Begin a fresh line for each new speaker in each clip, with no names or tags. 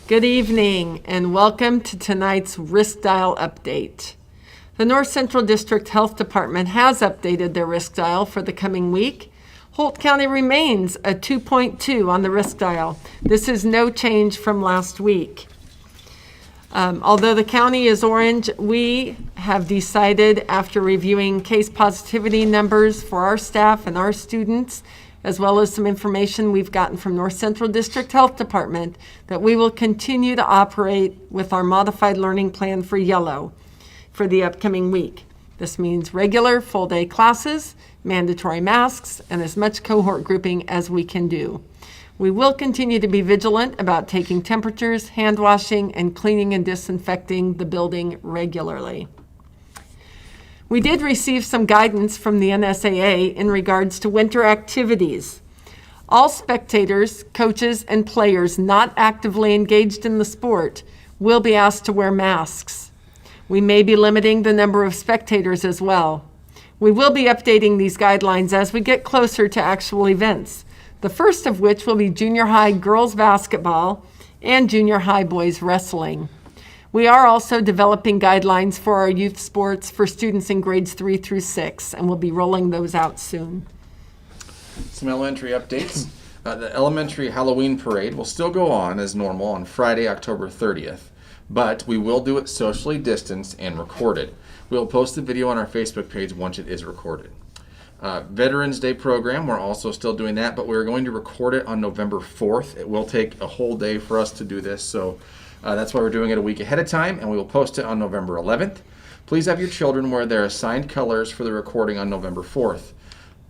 Good evening and welcome to tonight's Risk Dial update. The North Central District Health Department has updated their risk dial for the coming week. Holt County remains a 2.2 on the risk dial. This is no change from last week. Although the county is orange, we have decided after reviewing case positivity numbers for our staff and our students, as well as some information we've gotten from North Central District Health Department, that we will continue to operate with our modified learning plan for yellow for the upcoming week. This means regular full-day classes, mandatory masks, and as much cohort grouping as we can do. We will continue to be vigilant about taking temperatures, hand washing, and cleaning and disinfecting the building regularly. We did receive some guidance from the NSAA in regards to winter activities. All spectators, coaches, and players not actively engaged in the sport will be asked to wear masks. We may be limiting the number of spectators as well. We will be updating these guidelines as we get closer to actual events, the first of which will be junior high girls basketball and junior high boys wrestling. We are also developing guidelines for our youth sports for students in grades 3 through 6, and we'll be rolling those out soon.
Some elementary updates. The elementary Halloween parade will still go on as normal on Friday, October 30th, but we will do it socially distanced and recorded. We will post the video on our Facebook page once it is recorded. Veterans Day program, we're also still doing that, but we're going to record it on November 4th. It will take a whole day for us to do this, so that's why we're doing it a week ahead of time, and we will post it on November 11th. Please have your children wear their assigned colors for the recording on November 4th.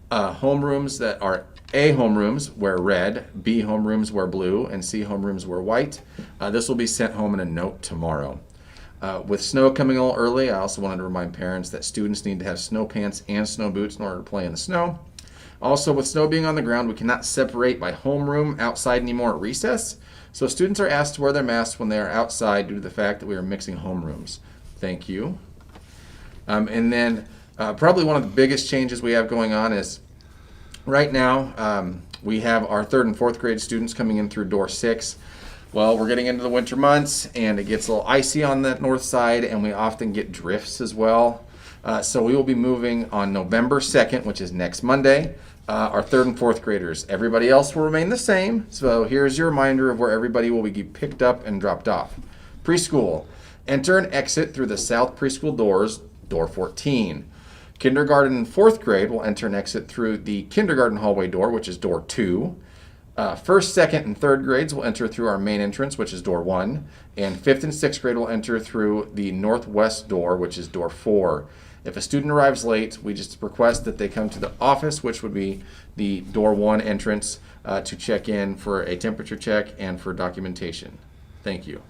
Homerooms that are A homerooms wear red, B homerooms wear blue, and C homerooms wear white. This will be sent home in a note tomorrow. With snow coming a little early, I also wanted to remind parents that students need to have snow pants and snow boots in order to play in the snow. Also, with snow being on the ground, we cannot separate by homeroom outside anymore at recess. So students are asked to wear their masks when they are outside due to the fact that we are mixing homerooms. Thank you. And then probably one of the biggest changes we have going on is right now we have our 3rd and 4th grade students coming in through door 6. Well, we're getting into the winter months and it gets a little icy on the north side and we often get drifts as well. So we will be moving on November 2nd, which is next Monday, our 3rd and 4th graders. Everybody else will remain the same. So here's your reminder of where everybody will be picked up and dropped off. Preschool. Enter and exit through the south preschool doors, door 14. Kindergarten and 4th grade will enter and exit through the kindergarten hallway door, which is door 2. 1st, 2nd, and 3rd grades will enter through our main entrance, which is door 1. And 5th and 6th grade will enter through the northwest door, which is door 4. If a student arrives late, we just request that they come to the office, which would be the door 1 entrance, to check in for a temperature check and for documentation. Thank you.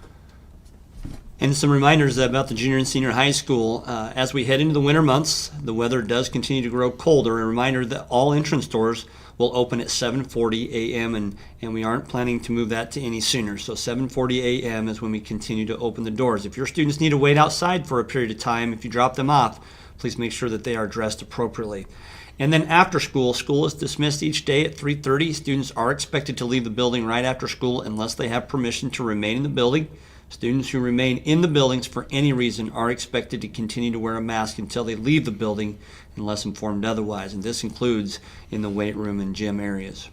And some reminders about the junior and senior high school. As we head into the winter months, the weather does continue to grow colder. A reminder that all entrance doors will open at 7:40 a.m. and we aren't planning to move that to any sooner. So 7:40 a.m. is when we continue to open the doors. If your students need to wait outside for a period of time, if you drop them off, please make sure that they are dressed appropriately. And then after school is dismissed each day at 3:30. Students are expected to leave the building right after school unless they have permission to remain in the building. Students who remain in the buildings for any reason are expected to continue to wear a mask until they leave the building unless informed otherwise, and this includes in the weight room and gym areas.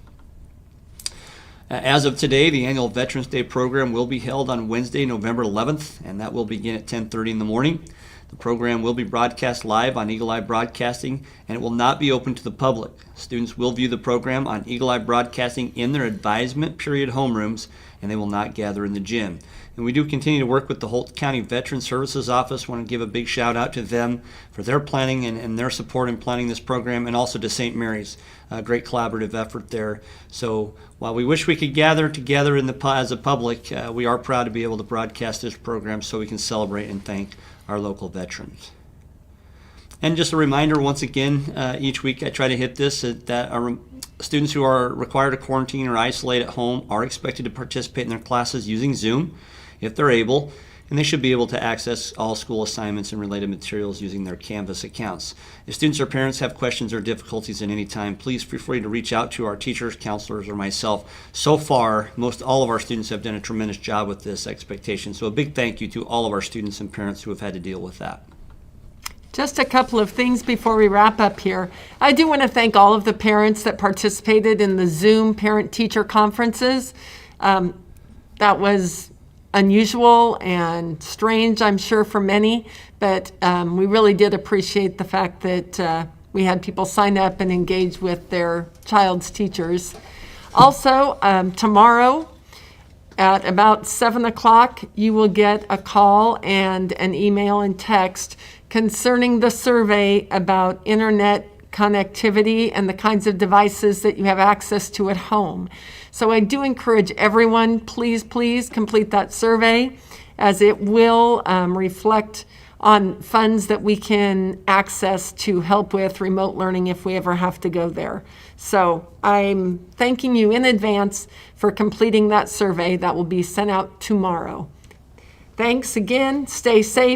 As of today, the annual Veterans Day program will be held on Wednesday, November 11th, and that will begin at 10:30 in the morning. The program will be broadcast live on Eagle Eye Broadcasting, and it will not be open to the public. Students will view the program on Eagle Eye Broadcasting in their advisement period homerooms, and they will not gather in the gym. And we do continue to work with the Holt County Veteran Services Office. I want to give a big shout out to them for their planning and their support in planning this program, and also to St. Mary's. A great collaborative effort there. So while we wish we could gather together as a public, we are proud to be able to broadcast this program so we can celebrate and thank our local veterans. And just a reminder, once again, each week I try to hit this, that our students who are required to quarantine or isolate at home are expected to participate in their classes using Zoom if they're able. and they should be able to access all school assignments and related materials using their Canvas accounts. If students or parents have questions or difficulties at any time, please feel free to reach out to our teachers, counselors, or myself. So far, most all of our students have done a tremendous job with this expectation, so a big thank you to all of our students and parents who have had to deal with that.
Just a couple of things before we wrap up here. I do want to thank all of the parents that participated in the Zoom parent-teacher conferences. That was unusual and strange, I'm sure, for many, but we really did appreciate the fact that we had people sign up and engage with their child's teachers. Also, tomorrow at about 7 o'clock, you will get a call and an email and text concerning the survey about internet connectivity and the kinds of devices that you have access to at home. So I do encourage everyone, please complete that survey, as it will reflect on funds that we can access to help with remote learning if we ever have to go there. So I'm thanking you in advance for completing that survey that will be sent out tomorrow. Thanks again. Stay safe,